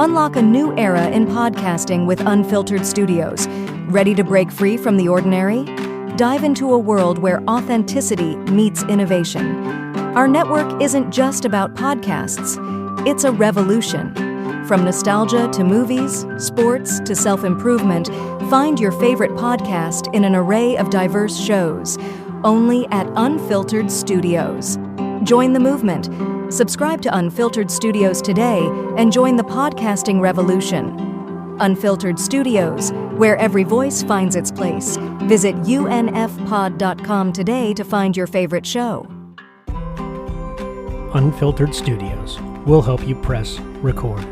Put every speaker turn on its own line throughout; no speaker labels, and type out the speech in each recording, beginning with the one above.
Unlock a new era in podcasting with Unfiltered Studios. Ready to break free from the ordinary? Dive into a world where authenticity meets innovation. Our network isn't just about podcasts. It's a revolution. From nostalgia to movies, sports to self-improvement, find your favorite podcast in an array of diverse shows, only at Unfiltered Studios. Join the movement. Subscribe to Unfiltered Studios today and join the podcasting revolution. Unfiltered Studios, where every voice finds its place. Visit unfpod.com today to find your favorite show.
Unfiltered Studios will help you press record.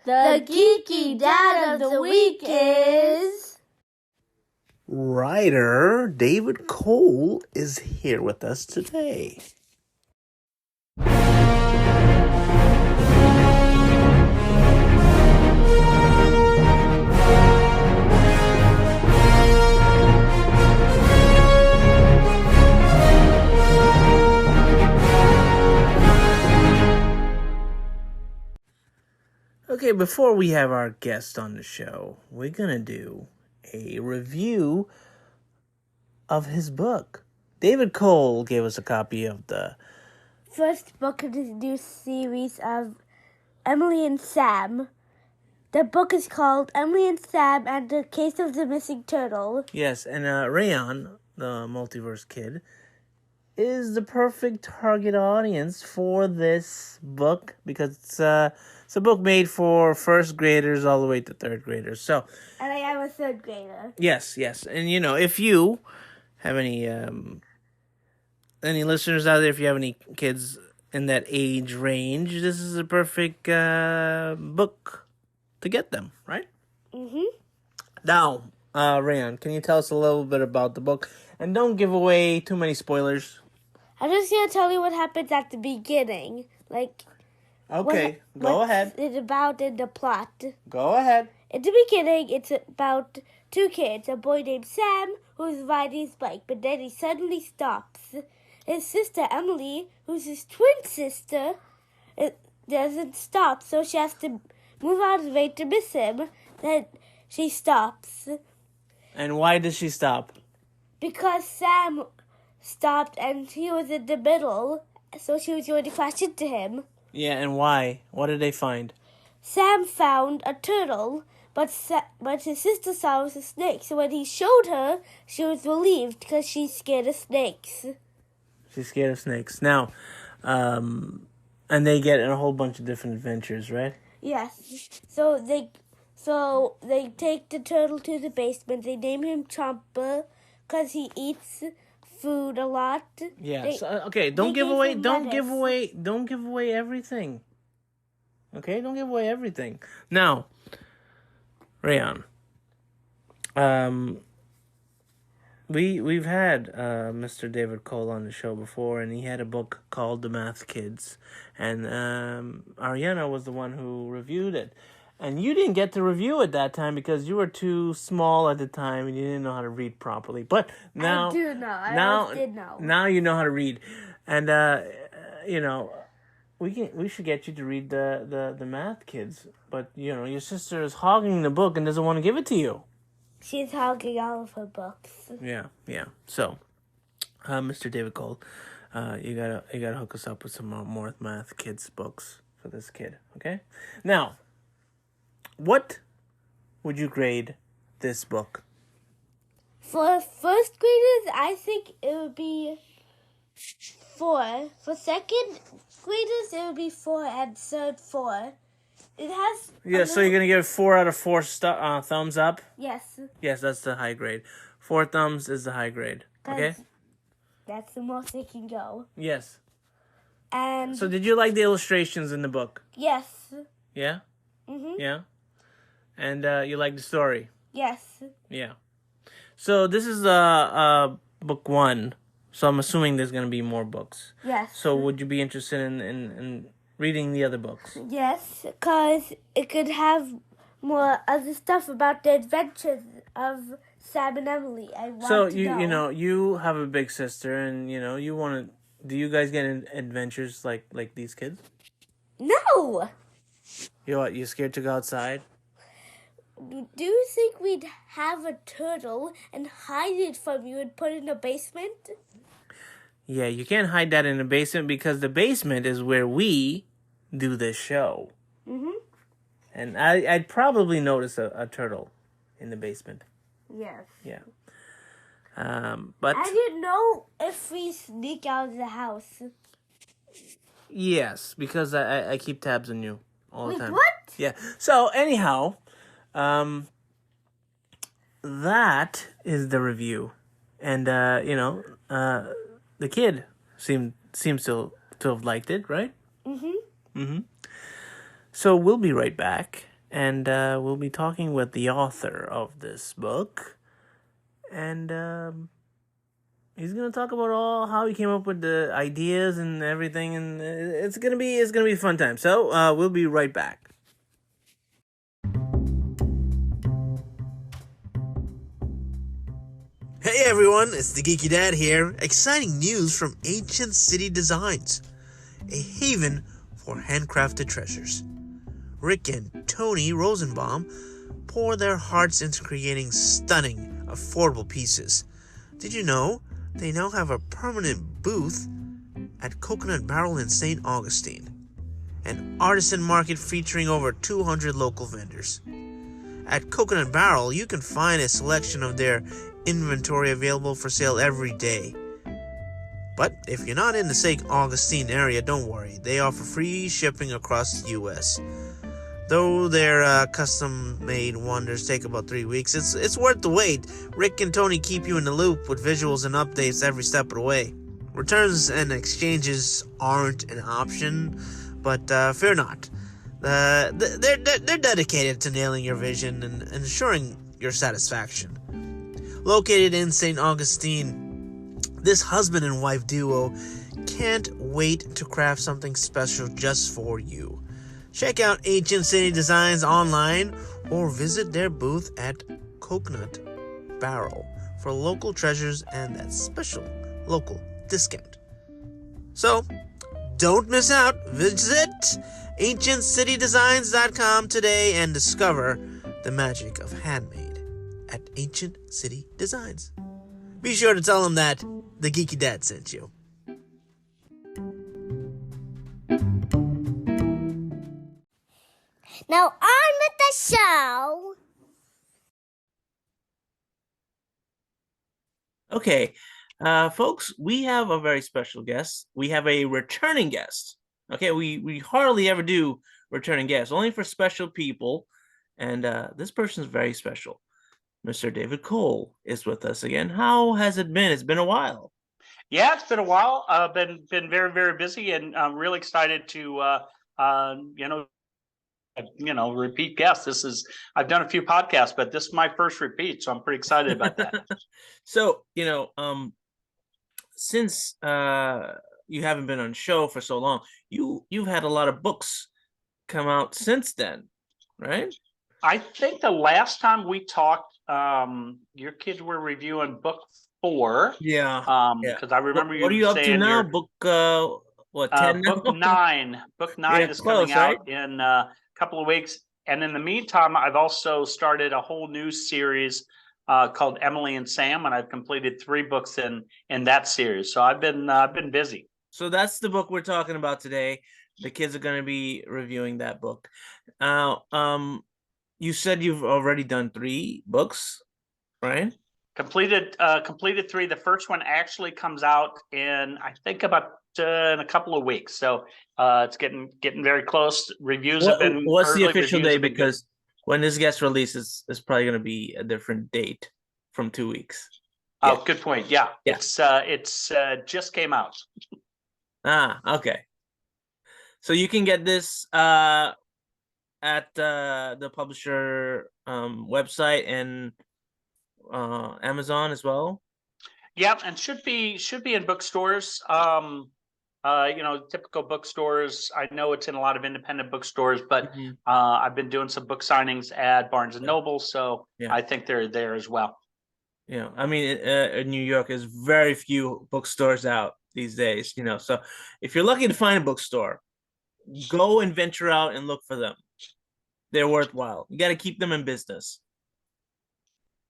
The Geeky Dad of the Week is...
Writer David Cole is here with us today. Okay, before we have our guest on the show, we're going to do a review of his book. David Cole gave us a copy of the
first book of this new series of Emily and Sam. The book is called Emily and Sam and the Case of the Missing Turtle.
Yes, and Rayon, the multiverse kid, is the perfect target audience for this book because it's a book made for first graders all the way to third graders. So,
and I am a third grader.
Yes. And if you have any listeners out there, if you have any kids in that age range, this is a perfect book to get them, right?
Mm-hmm.
Now, Rayon, can you tell us a little bit about the book? And don't give away too many spoilers.
I'm just going to tell you what happens at the beginning.
Okay, go ahead.
What's it about in the plot?
Go ahead.
In the beginning, it's about two kids. A boy named Sam, who's riding his bike, but then he suddenly stops. His sister, Emily, who's his twin sister, it doesn't stop, so she has to move out of the way to miss him. Then she stops.
And why does she stop?
Because Sam stopped and he was in the middle, so she was going to crash into him.
Yeah, and why? What did they find?
Sam found a turtle, but his sister saw it was a snake. So when he showed her, she was relieved because she's scared of snakes.
She's scared of snakes. Now, and they get in a whole bunch of different adventures, right?
Yes. So they take the turtle to the basement. They name him Chomper because he eats food a lot.
Yeah. Okay. Don't give away everything. Okay. Don't give away everything. Now, Rayon. We've had Mr. David Cole on the show before, and he had a book called The Math Kids, and Ariana was the one who reviewed it. And you didn't get to review it that time because you were too small at the time and you didn't know how to read properly. But now
I do know. I did know.
Now you know how to read, and we should get you to read the Math Kids. But your sister is hogging the book and doesn't want to give it to you.
She's hogging all of her books.
Yeah. So, Mr. David Cole, you gotta hook us up with some more Math Kids books for this kid. Okay. Now, what would you grade this book?
For first graders, I think it would be 4. For second graders, it would be 4, and third 4. It has...
Yeah, so you're going to give it 4 out of 4 thumbs up?
Yes.
Yes, that's the high grade. 4 thumbs is the high grade. Okay?
That's the most it can go.
Yes.
And...
So did you like the illustrations in the book?
Yes.
Yeah?
Mm-hmm.
Yeah? And you like the story?
Yes.
Yeah. So this is book 1. So I'm assuming there's going to be more books.
Yes.
So would you be interested in reading the other books?
Yes, because it could have more other stuff about the adventures of Sam and Emily. I want
So
to
you
know.
you have a big sister, and you want to. Do you guys get in adventures like these kids?
No!
You scared to go outside?
Do you think we'd have a turtle and hide it from you and put it in a basement?
Yeah, you can't hide that in the basement because the basement is where we do this show.
Mm-hmm.
And I'd probably notice a turtle in the basement.
Yes.
Yeah. But
I didn't know if we sneak out of the house.
yes, because I keep tabs on you all the
Wait,
time.
what?
Yeah. So anyhow, that is the review, and the kid seems to have liked it, right?
Mm-hmm.
So we'll be right back, and we'll be talking with the author of this book, and he's gonna talk about all how he came up with the ideas and everything, and it's gonna be a fun time. So we'll be right back.
Hey everyone, it's the Geeky Dad here. Exciting news from Ancient City Designs, a haven for handcrafted treasures. Rick and Tony Rosenbaum pour their hearts into creating stunning, affordable pieces. Did you know they now have a permanent booth at Coconut Barrel in St. Augustine, an artisan market featuring over 200 local vendors? At Coconut Barrel, you can find a selection of their inventory available for sale every day. But if you're not in the St. Augustine area, don't worry. They offer free shipping across the U.S. Though their custom-made wonders take about 3 weeks, it's worth the wait. Rick and Tony keep you in the loop with visuals and updates every step of the way. Returns and exchanges aren't an option, but fear not. They're dedicated to nailing your vision and ensuring your satisfaction. Located in St. Augustine, this husband and wife duo can't wait to craft something special just for you. Check out Ancient City Designs online or visit their booth at Coconut Barrel for local treasures and that special local discount. So, don't miss out. Visit ancientcitydesigns.com today and discover the magic of handmade at Ancient City Designs. Be sure to tell them that the Geeky Dad sent you.
Now on with the show.
Okay, folks, we have a very special guest. We have a returning guest. Okay, we hardly ever do returning guests, only for special people, and this person is very special. Mr. David Cole is with us again. How has it been? It's been a while.
Yeah, it's been a while. Been very, very busy, and I'm really excited to repeat guests. I've done a few podcasts, but this is my first repeat, so I'm pretty excited about that.
So since you haven't been on show for so long, you've had a lot of books come out since then, right?
I think the last time we talked, your kids were reviewing book 4.
Yeah.
Because I remember
what are you up to now? Book 10 now?
Book 9. Book 9
Yeah,
is
close,
coming out in a couple of weeks. And in the meantime, I've also started a whole new series called Emily and Sam, and I've completed 3 books in that series. So I've been busy.
So that's the book we're talking about today. The kids are going to be reviewing that book. You said you've already done 3 books, right?
Completed 3. The first one actually comes out in, I think, about in a couple of weeks. So it's getting very close. Reviews have been.
What's the official date? Because when this gets released, it's probably going to be a different date from 2 weeks.
Oh, good point. Yeah. It's just came out.
Okay. So you can get this at the publisher website and Amazon as well.
Yeah, and should be in bookstores. Typical bookstores. I know it's in a lot of independent bookstores, but I've been doing some book signings at Barnes and Noble, so I think they're there as well.
I mean, in New York, there's very few bookstores out these days. So if you're lucky to find a bookstore, go and venture out and look for them. They're worthwhile. You got to keep them in business.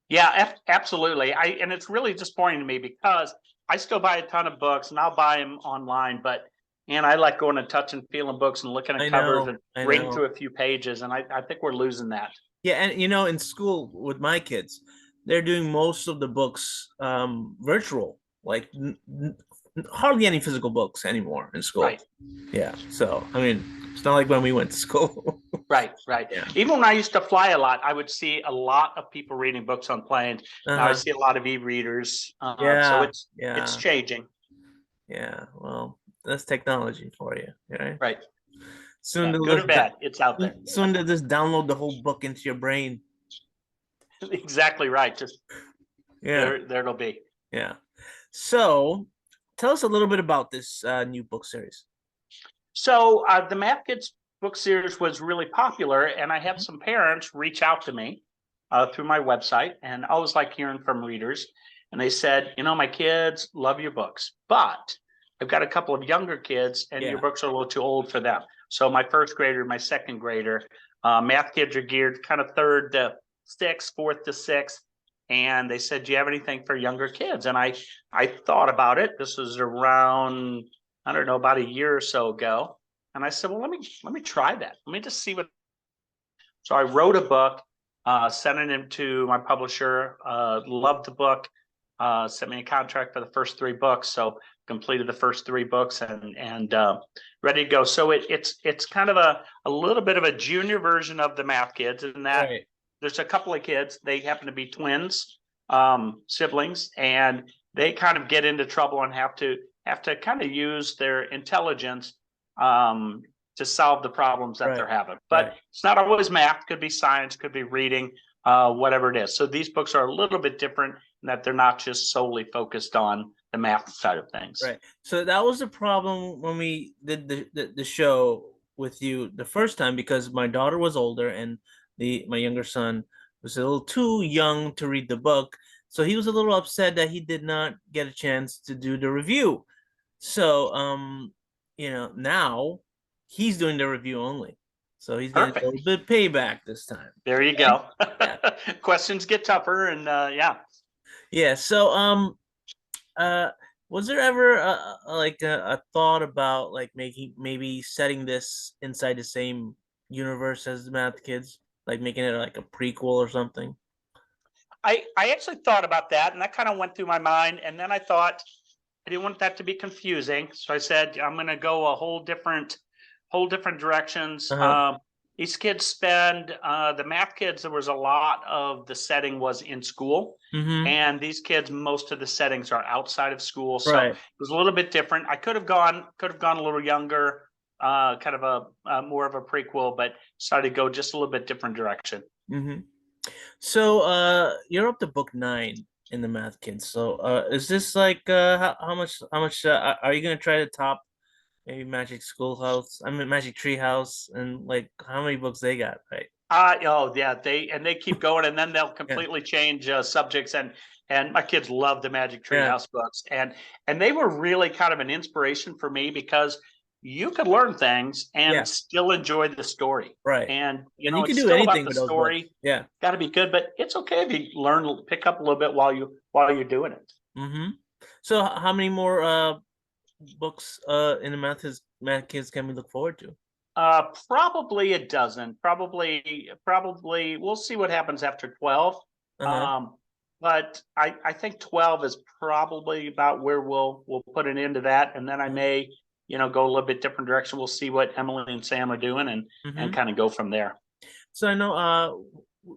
Yeah, absolutely. And it's really disappointing to me because I still buy a ton of books and I'll buy them online, and I like going and touching, feeling books and looking at covers and
I
reading
know.
through a few pages. And I think we're losing that.
Yeah, and in school with my kids, they're doing most of the books virtual, like hardly any physical books anymore in school.
Right.
Yeah, so I mean, it's not like when we went to school.
Right.
Yeah.
Even when I used to fly a lot, I would see a lot of people reading books on planes. Now I see a lot of e-readers. So it's changing.
Yeah, well, that's technology for you, right?
Right.
Soon they'll
good or bad, it's out there.
Soon they'll just download the whole book into your brain.
Exactly right. Just there it'll be.
Yeah. So tell us a little bit about this new book series.
So the Math Kids book series was really popular, and I had some parents reach out to me through my website, and I always like hearing from readers. And they said, my kids love your books, but I've got a couple of younger kids, and your books are a little too old for them. So my first grader, my second grader, Math Kids are geared kind of third to sixth, fourth to sixth. And they said, do you have anything for younger kids? And I thought about it. This was around, I don't know, about a year or so ago. And I said, well, let me try that. Let me just see what. So I wrote a book, sent it in to my publisher, loved the book, sent me a contract for the first 3 books. So completed the first 3 books and ready to go. So it's kind of a little bit of a junior version of the Math Kids, in that there's a couple of kids. They happen to be twins, siblings, and they kind of get into trouble and have to kind of use their intelligence to solve the problems that they're having. But it's not always math. Could be science, could be reading, whatever it is. So these books are a little bit different in that they're not just solely focused on the math side of things.
Right. So that was the problem when we did the show with you the first time, because my daughter was older and my younger son was a little too young to read the book. So he was a little upset that he did not get a chance to do the review. So now he's doing the review only. So he's getting a little bit payback this time.
There you go. Questions get tougher, and
Yeah. So was there ever a thought about like maybe setting this inside the same universe as the Math Kids, like making it like a prequel or something?
I actually thought about that, and that kind of went through my mind. And then I thought I didn't want that to be confusing, so I said I'm going to go a whole different directions. These kids spend the Math Kids. There was a lot of the setting was in school, and these kids, most of the settings are outside of school, so it was a little bit different. I could have gone a little younger, kind of a more of a prequel, but decided to go just a little bit different direction.
So you're up to book 9 in the Math Kids. So is this like how much are you gonna try to top maybe Magic Tree House, and like how many books they got, right?
Oh yeah, they keep going, and then they'll completely change subjects, and my kids love the Magic Tree House books, and they were really kind of an inspiration for me, because you could learn things and still enjoy the story,
right?
And
you can do anything with those
story.
Books. Yeah,
got to be good, but it's okay if you pick up a little bit while you're doing it.
So how many more books in the Math Kids can we look forward to?
Probably a dozen. Probably we'll see what happens after 12. But I think 12 is probably about where we'll put an end to that, and then I may go a little bit different direction. We'll see what Emily and Sam are doing, and kind of go from there.
So I know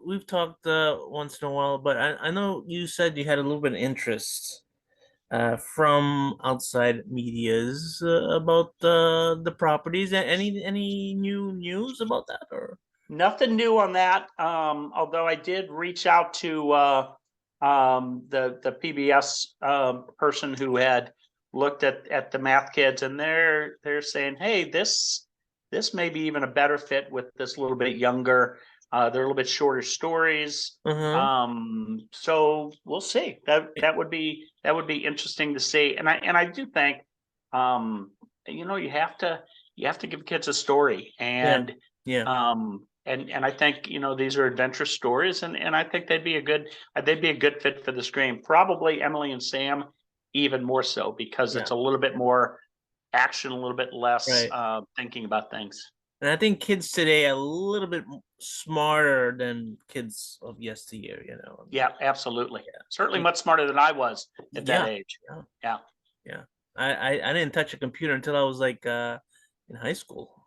we've talked once in a while, but I know you said you had a little bit of interest from outside medias about the properties. Any new news about that, or
nothing new on that? Although I did reach out to the PBS person who had looked at the Math Kids, and they're saying, hey, this may be even a better fit with this little bit younger They're a little bit shorter stories. So we'll see. That would be interesting to see. And I do think, you have to give kids a story, and
Yeah.
and I think these are adventure stories, and I think they'd be a good fit for the screen. Probably Emily and Sam even more so, because it's a little bit more action, a little bit less
Right.
thinking about things.
And I think kids today are a little bit smarter than kids of yesteryear,
Yeah, absolutely. Certainly much smarter than I was at that age.
Yeah. I didn't touch a computer until I was like in high school,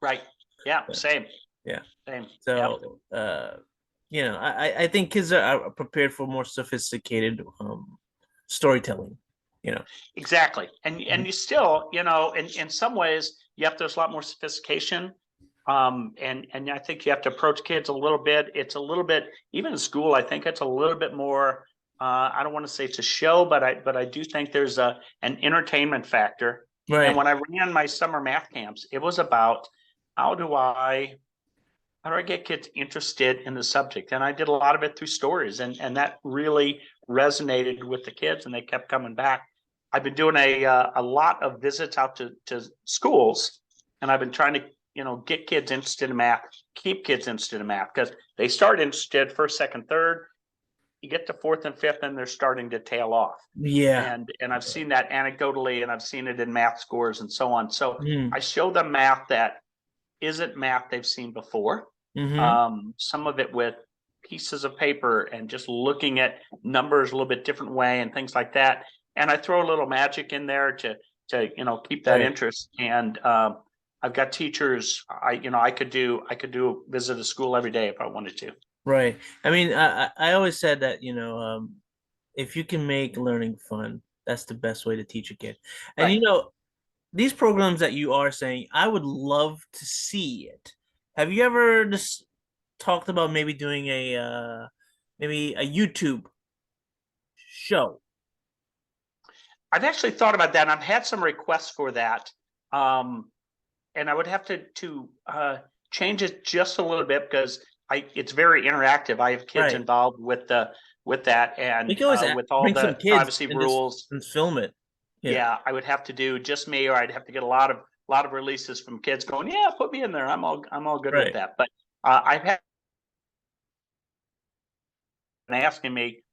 Right. Yeah, same.
Yeah.
Same.
So I think kids are prepared for more sophisticated storytelling,
Exactly. And you still, in some ways, yep, there's a lot more sophistication. And I think you have to approach kids a little bit. It's a little bit, even in school, I think it's a little bit more, I don't want to say it's a show, but I do think there's an entertainment factor.
Right.
And when I ran my summer math camps, it was about how do I get kids interested in the subject? And I did a lot of it through stories, and that really resonated with the kids, and they kept coming back. I've been doing a lot of visits out to schools, and I've been trying to get kids interested in math, keep kids interested in math, because they start interested first, second, third. You get to fourth and fifth, and they're starting to tail off.
Yeah.
And I've seen that anecdotally, and I've seen it in math scores and so on. So I show them math that isn't math they've seen before. Some of it with pieces of paper and just looking at numbers a little bit different way and things like that. And I throw a little magic in there to keep that interest. And I've got teachers. I could do visit a school every day if I wanted to.
Right. I mean, I always said that if you can make learning fun, that's the best way to teach a kid. And
Right.
These programs that you are saying, I would love to see it. Have you ever just talked about maybe doing maybe a YouTube show?
I've actually thought about that, and I've had some requests for that. And I would have to change it just a little bit, because it's very interactive. I have kids involved with that, and
We can always
with all
bring
the
some kids
privacy rules.
and film it.
Yeah, I would have to do just me, or I'd have to get a lot of releases from kids going, yeah, put me in there. I'm all good with that. But I've had asking me,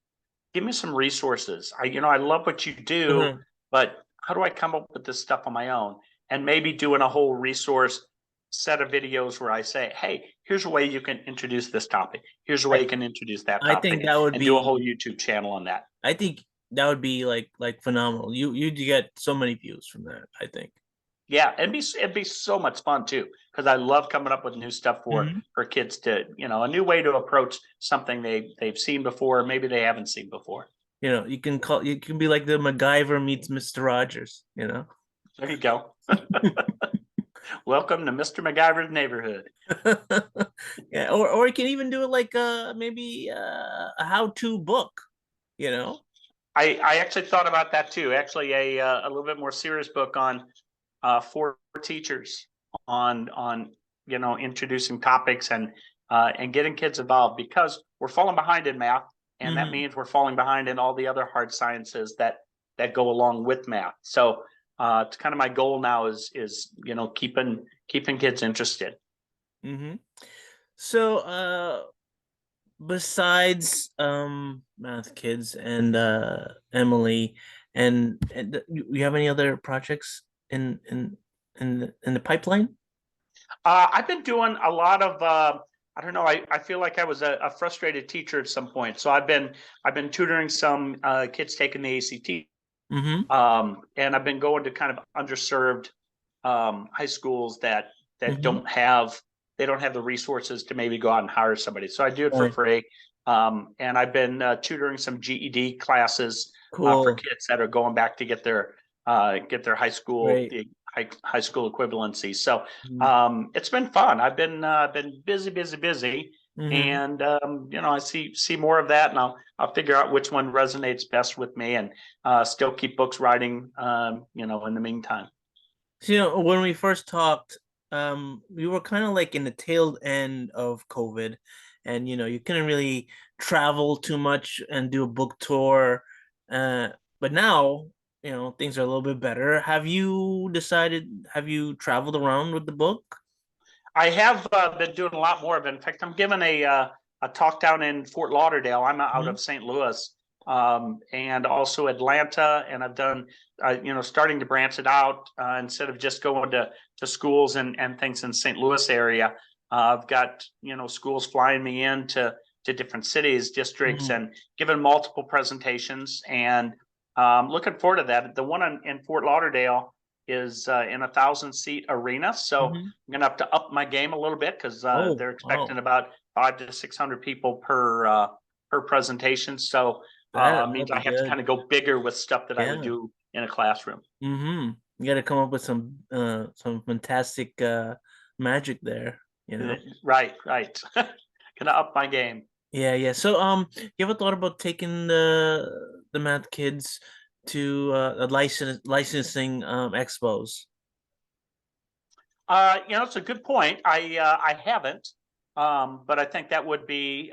give me some resources. I love what you do, but how do I come up with this stuff on my own? And maybe doing a whole resource set of videos where I say, hey, here's a way you can introduce this topic. Here's a way you can introduce that topic.
I think that would
and
be
do a whole YouTube channel on that.
I think that would be like phenomenal. You get so many views from that, I think.
Yeah, it'd be so much fun too, because I love coming up with new stuff for kids to, a new way to approach something they've seen before, or maybe they haven't seen before.
You can be like the MacGyver meets Mr. Rogers,
There you go. Welcome to Mr. MacGyver's neighborhood.
Yeah, or you can even do it like maybe a how-to book,
I actually thought about that too. Actually, a little bit more serious book on for teachers on introducing topics and getting kids involved, because we're falling behind in math, and that means we're falling behind in all the other hard sciences that go along with math. So it's kind of my goal now is keeping kids interested.
So besides math kids and Emily, and you have any other projects in the pipeline?
I've been doing a lot of I don't know. I feel like I was a frustrated teacher at some point, so I've been tutoring some kids taking the ACT. And I've been going to kind of underserved high schools that don't have the resources to maybe go out and hire somebody. So I do it for free. And I've been tutoring some GED classes for kids that are going back to get their high school high school equivalency. So it's been fun. I've been busy. And I see more of that, and I'll figure out which one resonates best with me, and still keep books writing in the meantime.
So, when we first talked, we were kind of like in the tail end of COVID, and you couldn't really travel too much and do a book tour. Uh, but now, things are a little bit better. Have you traveled around with the book?
I have been doing a lot more of it. In fact, I'm giving a talk down in Fort Lauderdale. I'm out
Mhm.
of St. Louis, and also Atlanta. And I've done, starting to branch it out instead of just going to schools and things in St. Louis area. I've got schools flying me in to different cities, districts,
Mhm.
and giving multiple presentations. And looking forward to that. The one in Fort Lauderdale is in 1,000-seat arena, so
Mhm.
I'm gonna have to up my game a little bit because
Oh,
they're expecting
wow.
about 500 to 600 people per presentation. So it
That'll
means I
be
have to kind
good.
of go bigger with stuff that I would
Yeah.
do in a classroom.
Mm-hmm. You got to come up with some fantastic magic there.
Right, right. Gonna up my game.
Yeah, yeah. So you ever thought about taking the math kids to licensing expos?
It's a good point. I haven't, but I think that would be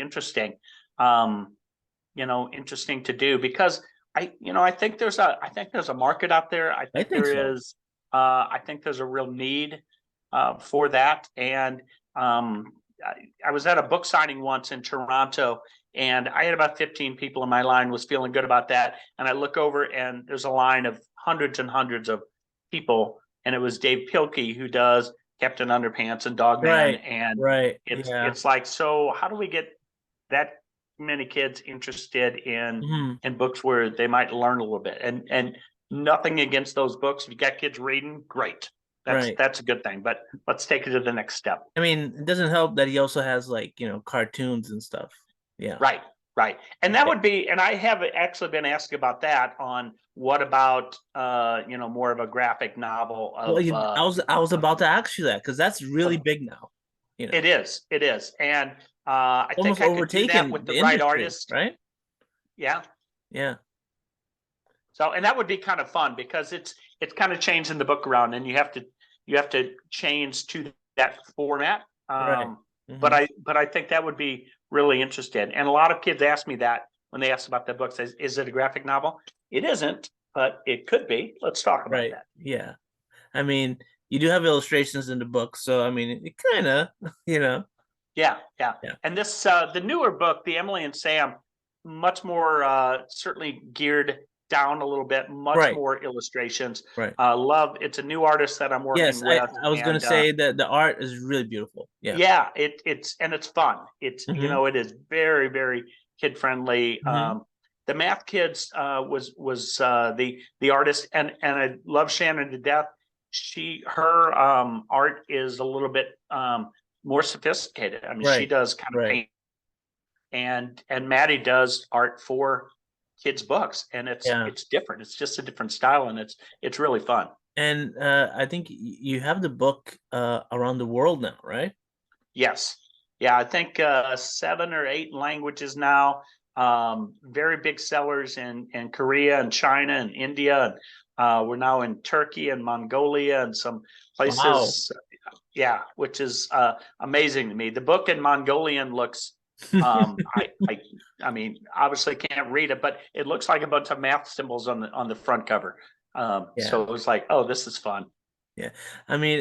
interesting. Um, interesting to do because I think there's a market out there.
I think so.
I think there's a real need for that. And um, I was at a book signing once in Toronto, and I had about 15 people in my line. Was feeling good about that, and I look over and there's a line of hundreds and hundreds of people, and it was Dave Pilkey who does Captain Underpants and Dogman,
Right,
and
right.
it's
Yeah.
it's like, so how do we get that many kids interested
Hmm.
in books where they might learn a little bit? And nothing against those books. If you got kids reading, great.
Right.
That's a good thing. But let's take it to the next step.
I mean, it doesn't help that he also has like, cartoons and stuff. Yeah.
Right, right. And that
Yeah.
would be, and I have actually been asked about that on what about more of a graphic novel
Well,
of
I was about to ask you that because that's really
of
big now.
it is. And I
Almost
think I could do that
overtaken
with the
the
right
industry,
artist.
right?
Yeah.
Yeah.
So, and that would be kind of fun because it's kind of changing the book around, and you have to change to that format.
Right. Hmm.
But I think that would be really interesting. And a lot of kids ask me that when they ask about the book. Says, is it a graphic novel? It isn't, but it could be. Let's talk about
Right.
that.
Yeah. I mean, you do have illustrations in the book, so I mean, it kind of, you know.
Yeah, yeah.
Yeah.
And this the newer book, the Emily and Sam, much more certainly geared down a little bit, much
Right.
more illustrations.
Right.
Love, it's a new artist that I'm
Yes,
working
I
with,
I was gonna
and
say that the art is really beautiful. Yeah.
yeah, it's fun. It's
Hmm.
it is very very kid friendly.
Hmm.
The Math Kids was the artist, and I love Shannon to death. Her art is a little bit more sophisticated. I mean, she
Right.
does kind of
Right.
paint, and Maddie does art for kids books, and
Yeah.
it's different. It's just a different style, and it's really fun.
And I think you have the book around the world now, right?
Yes. Yeah, I think 7 or 8 languages now. Very big sellers in Korea and China and India. And we're now in Turkey and Mongolia and some
Wow.
places. Yeah, which is amazing to me. The book in Mongolian looks, I mean, obviously can't read it, but it looks like a bunch of math symbols on the front cover.
Yeah.
So it was like, oh, this is fun.
Yeah. I mean,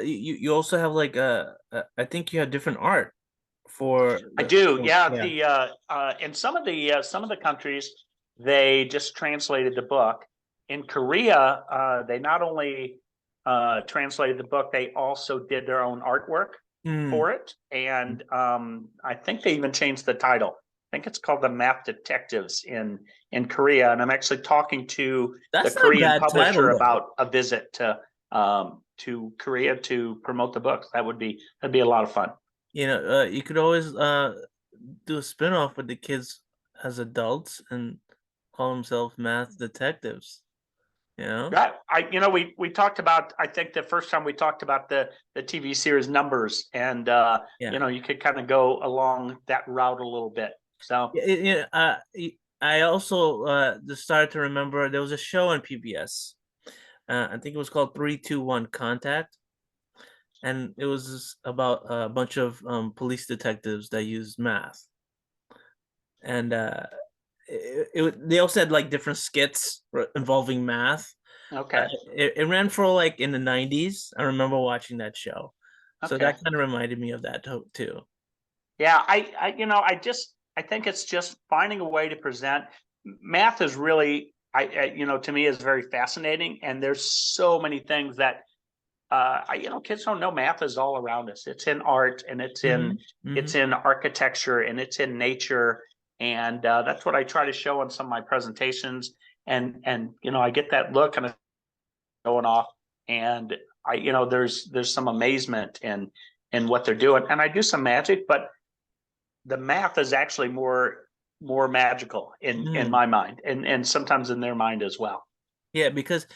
you also have like I think you have different art for
I
the
do, yeah.
yeah.
In some of the countries, they just translated the book. In Korea, they not only translated the book, they also did their own artwork
Hmm.
for it, and I think they even changed the title. I think it's called the Math Detectives in Korea, and I'm actually talking to the
That's not a
Korean
bad title
publisher
though.
about a visit to Korea to promote the book. That'd be a lot of fun.
You could always do a spin-off with the kids as adults and call themselves math detectives, you know?
Right. We talked about, I think the first time we talked about the TV series Numbers, and
Yeah.
you could kind of go along that route a little bit. So
Yeah, I also just started to remember there was a show on PBS. I think it was called 321 Contact. and it was about a bunch of police detectives that used math, and they also had like different skits involving math.
Okay.
It ran for like in the 90s. I remember watching that show, so
Okay.
that kind of reminded me of that too.
Yeah, I think it's just finding a way to present. Math is really, to me is very fascinating, and there's so many things that kids don't know. Math is all around us. It's in art, and it's in architecture, and it's in nature, and that's what I try to show in some of my presentations. And I get that look and it's going off, and there's some amazement in what they're doing, and I do some magic, but the math is actually more magical in my mind, and sometimes in their mind as well.
Yeah, because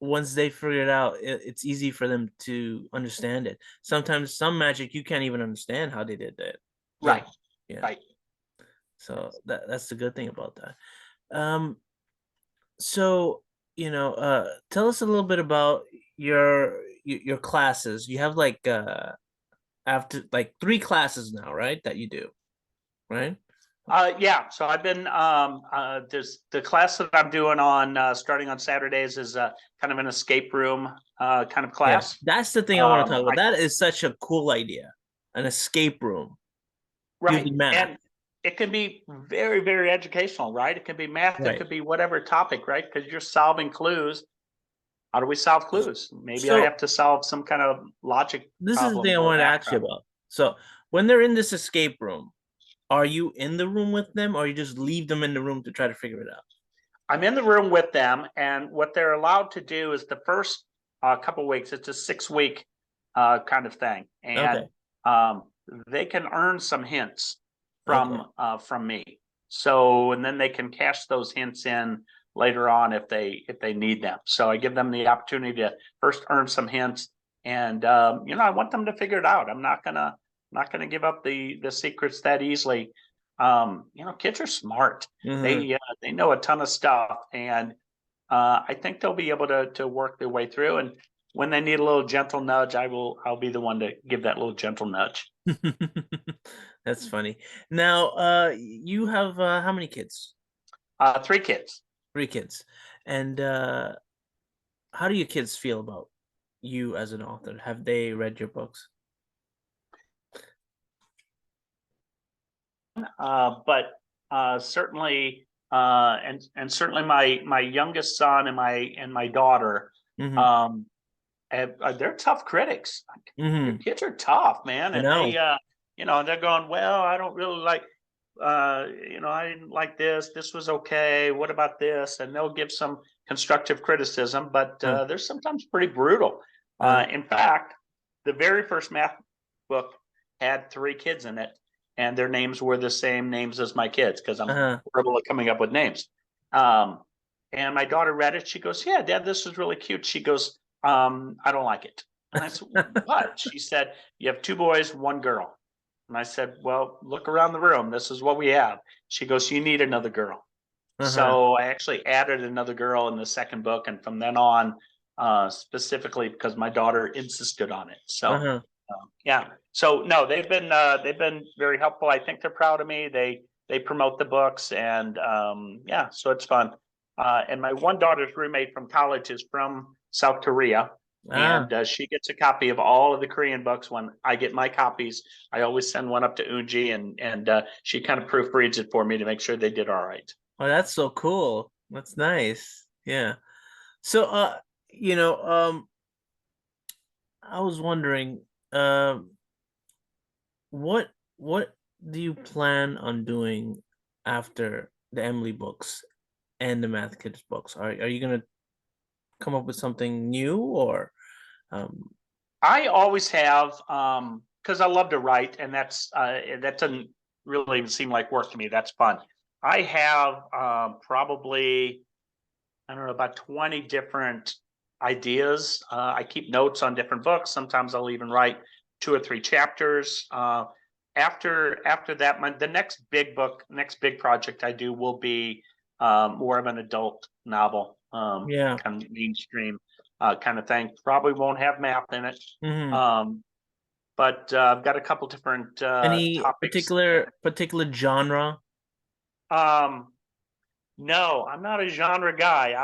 once they figure it out, it's easy for them to understand it. Sometimes some magic you can't even understand how they did that.
Right.
Yeah.
Right.
So that's the good thing about that. So tell us a little bit about your classes. You have like after like 3 classes now, right? That you do, right?
Yeah. So I've been there's the class that I'm doing on starting on Saturdays is kind of an escape room kind of
Yeah,
class.
that's the thing I want to talk about.
I,
That is such a cool idea. An escape room
right.
using math.
And it can be very, very educational, right? It can be math, it
Right.
could be whatever topic, right? Because you're solving clues. How do we solve clues? Maybe I
So
have to solve some kind of logic
this is the
problem
thing I
or
wanted to
math
ask you
problem.
about. So when they're in this escape room, are you in the room with them, or you just leave them in the room to try to figure it out?
I'm in the room with them, and what they're allowed to do is the first couple weeks. It's a 6 week kind of thing, and
Okay.
um, they can earn some hints
Okay.
from me. So, and then they can cash those hints in later on if they need them. So I give them the opportunity to first earn some hints, and I want them to figure it out. I'm not gonna give up the secrets that easily. Kids are smart.
Mhm.
They know a ton of stuff, and I think they'll be able to work their way through. And when they need a little gentle nudge, I'll be the one to give that little gentle nudge.
That's funny. Now, you have how many kids?
3 kids.
3 kids. And how do your kids feel about you as an author? Have they read your books?
But certainly, and certainly my youngest son and my daughter,
Mm-hmm.
um, they're tough critics. Your
Mm-hmm.
kids are tough, man,
I
and
know.
they're going, well, I don't really like, I didn't like this. This was okay. What about this? And they'll give some constructive criticism, but
Uh,
they're sometimes pretty brutal.
uh,
In fact, the very first math book had 3 kids in it, and their names were the same names as my kids because I'm
uh,
horrible at coming up with names. Um, and my daughter read it. She goes, "Yeah, Dad, this is really cute." She goes, "I don't like it." And I said, "What?" She said, "You have 2 boys, 1 girl." And I said, "Well, look around the room. This is what we have." She goes, "You need another girl."
uh-huh.
So I actually added another girl in the second book, and from then on, specifically because my daughter insisted on it. So
Uh-huh.
yeah. So no, they've been very helpful. I think they're proud of me. They promote the books, and yeah, so it's fun. And my one daughter's roommate from college is from South Korea,
Ah,
and she gets a copy of all of the Korean books. When I get my copies, I always send one up to Unji, and she kind of proofreads it for me to make sure they did all right.
oh, that's so cool. That's nice. Yeah. So, you know, I was wondering, um, what do you plan on doing after the Emily books and the Math Kids books? Are you gonna come up with something new, or um
I always have, because I love to write, and that doesn't really even seem like work to me. That's fun. I have probably, I don't know, about 20 different ideas. I keep notes on different books. Sometimes I'll even write 2 or 3 chapters. After that, the next big project I do will be more of an adult novel,
yeah.
kind of mainstream. kind of thing. Probably won't have math in it. But I've got a couple different
Any
topics.
particular genre?
No, I'm not a genre guy.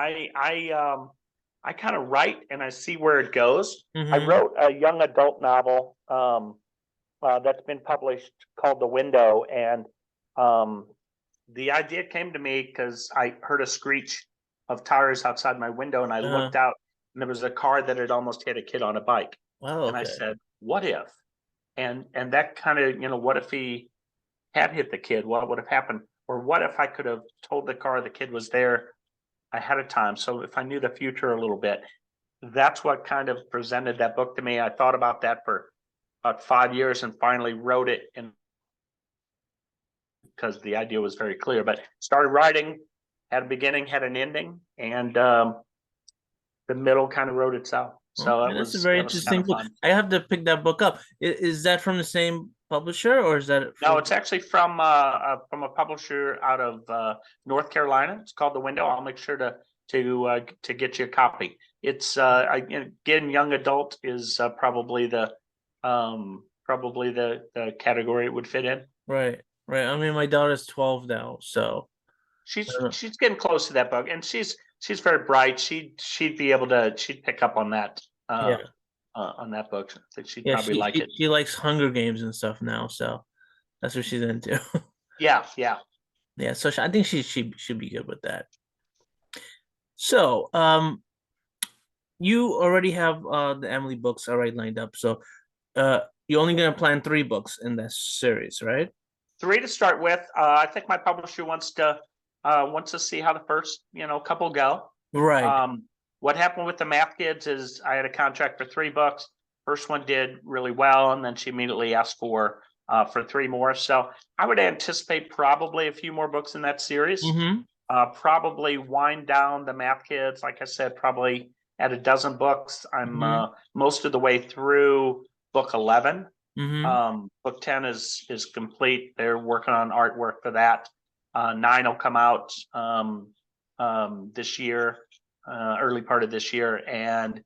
I kind of write and I see where it goes. I wrote a young adult novel that's been published called The Window, and the idea came to me because I heard a screech of tires outside my window, and I looked out, and there was a car that had almost hit a kid on a bike.
Oh,
and I said, "What if?" And that kind of, what if he had hit the kid? What would have happened? Or what if I could have told the car the kid was there ahead of time? So if I knew the future a little bit, that's what kind of presented that book to me. I thought about that for about 5 years and finally wrote it, and because the idea was very clear. But started writing, had a beginning, had an ending, and the middle kind of wrote itself. So
that's a very interesting book. I have to pick that book up. Is that from the same publisher, or is that
No, it's actually from a publisher out of North Carolina. It's called The Window. I'll make sure to get you a copy. It's again, young adult is probably the category it would fit in.
Right. I mean, my daughter's 12 now, so
she's getting close to that book, and she's very bright. She'd pick up on that. On that book. I think she'd probably like it.
She likes Hunger Games and stuff now, so that's what she's into.
Yeah.
So I think she should be good with that. So, you already have the Emily books already lined up. So, you're only gonna plan 3 books in this series, right?
3 to start with. I think my publisher wants to see how the first couple go.
Right.
What happened with the Math Kids is I had a contract for 3 books. First one did really well, and then she immediately asked for 3 more. So I would anticipate probably a few more books in that series. Probably wind down the Math Kids. Like I said, probably at a dozen books. I'm most of the way through book 11. Book 10 is complete. They're working on artwork for that. 9 will come out this year, early part of this year, and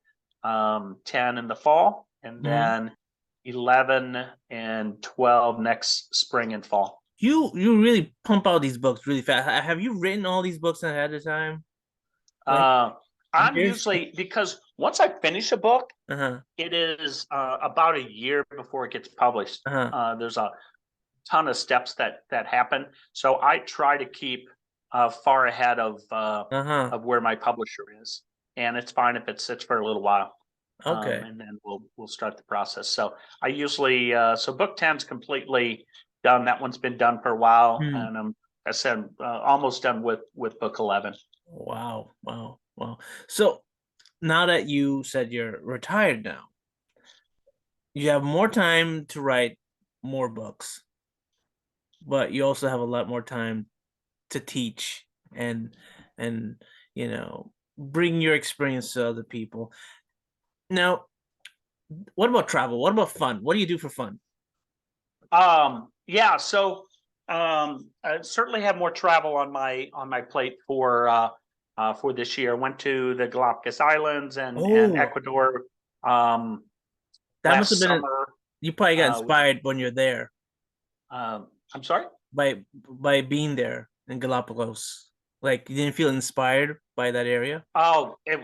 10 in the fall, and then 11 and 12 next spring and fall.
You really pump out these books really fast. Have you written all these books ahead of time?
I'm usually, because once I finish a book, it is about a year before it gets published. There's a ton of steps that happen, so I try to keep far ahead of where my publisher is, and it's fine if it sits for a little while. And then we'll start the process. So I usually so book 10's completely done. That one's been done for a while, and I said almost done with book 11.
Wow. So now that you said you're retired now, you have more time to write more books, but you also have a lot more time to teach and bring your experience to other people. Now, what about travel? What about fun? What do you do for fun?
So I certainly have more travel on my plate for this year. I went to the Galapagos Islands and Ecuador.
That must have been you probably got inspired when you're there.
I'm sorry?
By being there in Galapagos. Like, you didn't feel inspired by that area?
Oh, it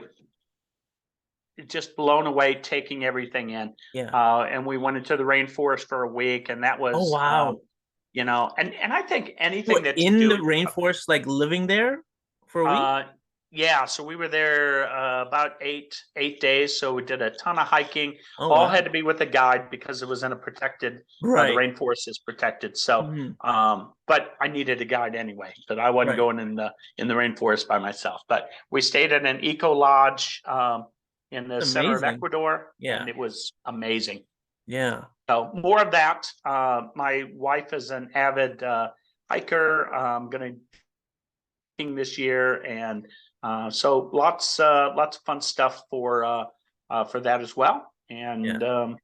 just blown away, taking everything in. And we went into the rainforest for a week, and that was and I think anything that's
in the rainforest, like living there for a week.
So we were there about eight days. So we did a ton of hiking. Had to be with a guide because it was in a protected. The rainforest is protected. So, but I needed a guide anyway. But I wasn't going in the rainforest by myself. But we stayed in an eco lodge in the center of Ecuador, and it was amazing. So more of that. My wife is an avid hiker. I'm going to this year, and so lots of fun stuff for that as well, and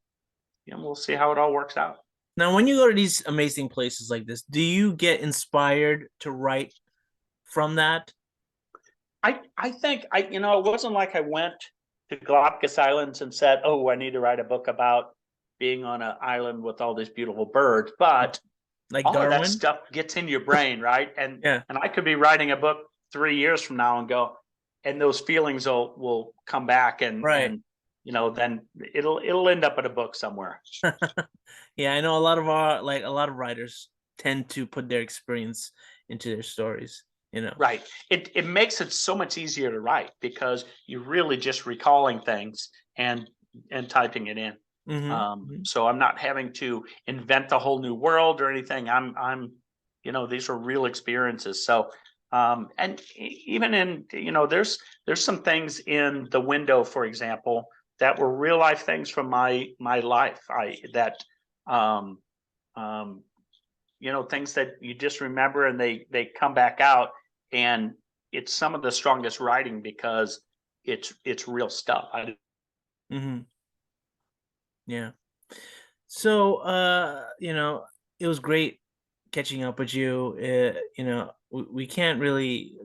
we'll see how it all works out.
Now, when you go to these amazing places like this, do you get inspired to write from that?
I think it wasn't like I went to Galapagos Islands and said, "Oh, I need to write a book about being on an island with all these beautiful birds." But
Like
all
Darwin?
of that stuff gets in your brain, right? And
Yeah.
and I could be writing a book 3 years from now and go, and those feelings will come back, and
Right.
and then it'll end up in a book somewhere.
Yeah, I know a lot of writers tend to put their experience into their stories,
Right. It makes it so much easier to write because you're really just recalling things and typing it in.
Mhm.
So I'm not having to invent a whole new world or anything. I'm these are real experiences. So and even in there's some things in the window, for example, that were real life things from my life. Um um things that you just remember and they come back out, and it's some of the strongest writing because it's real stuff.
Mhm. Yeah. So, it was great catching up with you. We can't really,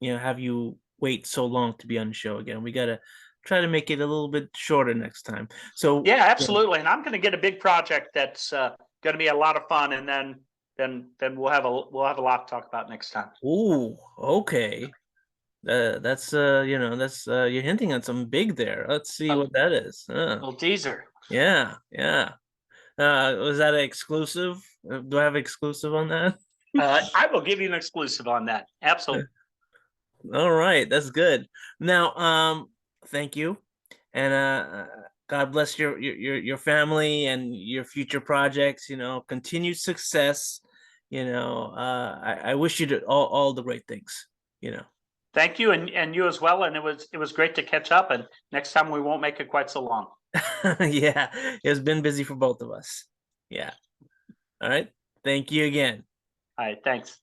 have you wait so long to be on the show again. We gotta try to make it a little bit shorter next time. So,
Yeah, absolutely. And I'm going to get a big project that's going to be a lot of fun, and then we'll have a lot to talk about next time.
ooh, okay. That's you're hinting at something big there. Let's see
A
what that is.
little teaser.
Yeah, yeah. Was that an exclusive? Do I have exclusive on that?
I will give you an exclusive on that. Absolutely.
All right, that's good. Now, thank you, and God bless your family and your future projects. Continued success. I wish you all the great things.
Thank you, and you as well. And it was great to catch up. And next time we won't make it quite so long.
Yeah, it's been busy for both of us. Yeah. All right. Thank you again.
All right. Thanks.